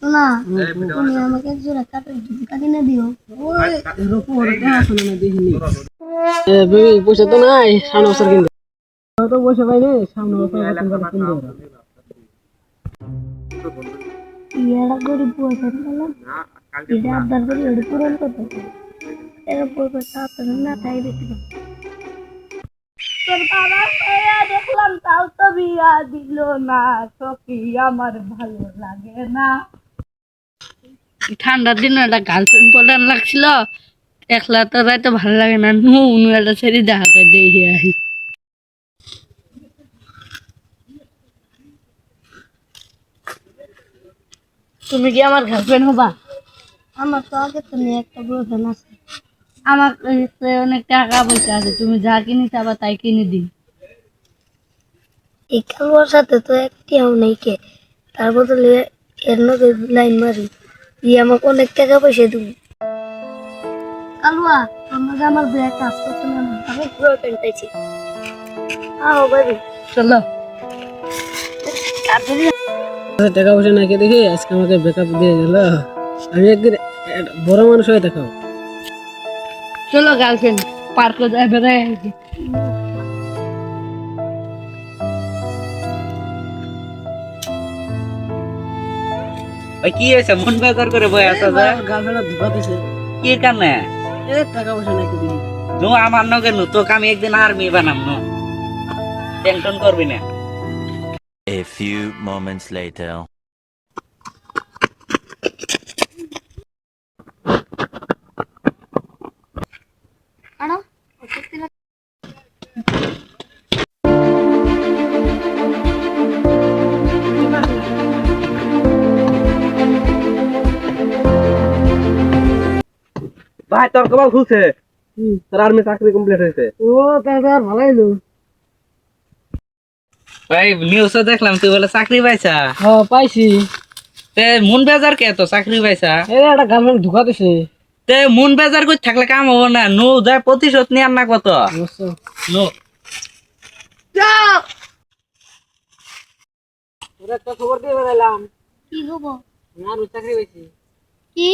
না তুমি আমাকে এক জোড়া কাপড় জুতা কিনে দিও। ওই রূপো রেখে আসলে না দেখিনি বেবি পয়সা তো নাই সামনে বছর কিনতে তো পয়সা পাই না সামনে বছর কিনতে ইয়ারা গরিব পয়সা দিলাম এটা আবদার করি ওটা পূরণ করতে এর পয়সা আপনার না তাই বেশি তোর বাবা মায়া দেখলাম তাও তো বিয়া দিল না সখী আমার ভালো লাগে না। ঠান্ডার দিনে একটা গার্লফ্রেন্ড পড়ার লাগছিল একলা তো রাইতে ভালো লাগে না নুন একটা ছেড়ে দেখা যায় দেখে আহি। তুমি কি আমার গার্লফ্রেন্ড হবা? আমার তো আগে তুমি একটা বয়ফ্রেন্ড আছে। আমার কাছে অনেক টাকা পয়সা আছে তুমি যা কিনে চাবা তাই কিনে দিই। এই খেলোয়াড় সাথে তো একটিও নেই কে তার বদলে এর নগে লাইন মারি ই আমাকে অনেক টাকা পয়সা দিবি। কালুয়া তোমাকে আমার ব্রেকআপ করতে না আমি বয়ফ্রেন্ড চাইছি। আও বেবি চলো। টাকা পয়সা নাকি দেখি আজকে আমাকে ব্রেকআপ দিয়ে গেল আমি একদিন বড় মানুষ হয়ে দেখাও চলো গার্লফ্রেন্ড পার্কে যাই বেড়াই ওই কি হয়েছে মন বেজার করে বই আসা যায় গার্লফ্রেন্ড ধোকা দিছে কি কারণে টাকা পয়সা নাকি দেখি নো আমার নগে নু তোকে আমি একদিন আর্মি বানাম নো টেনশন করবি না। A few moments later. আনো ভাই তোর কপাল খুলছে তোর আর্মি চাকরি কমপ্লিট হয়েছে ও তাহলে আর ভালো হইলো ভাই নিউজে দেখলাম তুই বলে চাকরি পাইছা হ্যাঁ পাইছি তে মন বেজার কে তো চাকরি পাইছা একটা গার্লফ্রেন্ড ধোকা দিছে তে মন বেজার করে থাকলে কাম হবো না নো যায় প্রতিশোধ নিয়ে আনা কত নো একটা খবর দিয়ে বেড়াইলাম কি হবো আর চাকরি পাইছি কি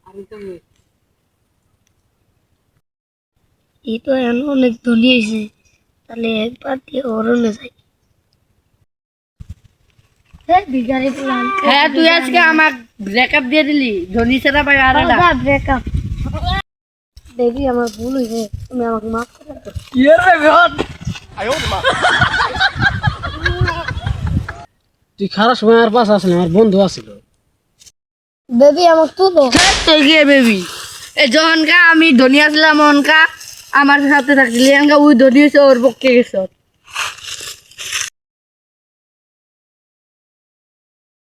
আর চাকরি এই তো এখন অনেক ধনী হয়েছে তাহলে একবার দিয়ে অরণ্যে যাই। হ্যাঁ তুই আজকে আমার ব্রেকআপ দিয়ে দিলি ধনী ছাড়া পাই আর ব্রেকআপ বেবি আমার ভুল হয়েছে তুমি আমাকে মাফ করে দাও। তুই খারাপ সময় আর পাশে আসলে আমার বন্ধু আছিল বেবি আমাকে তুলো তুই গিয়ে বেবি এই যখনকা আমি ধনী আসলাম অনকা আমার সাথে থাকছিলি ওই ধনী হয়েছে ওর পক্ষে গেছ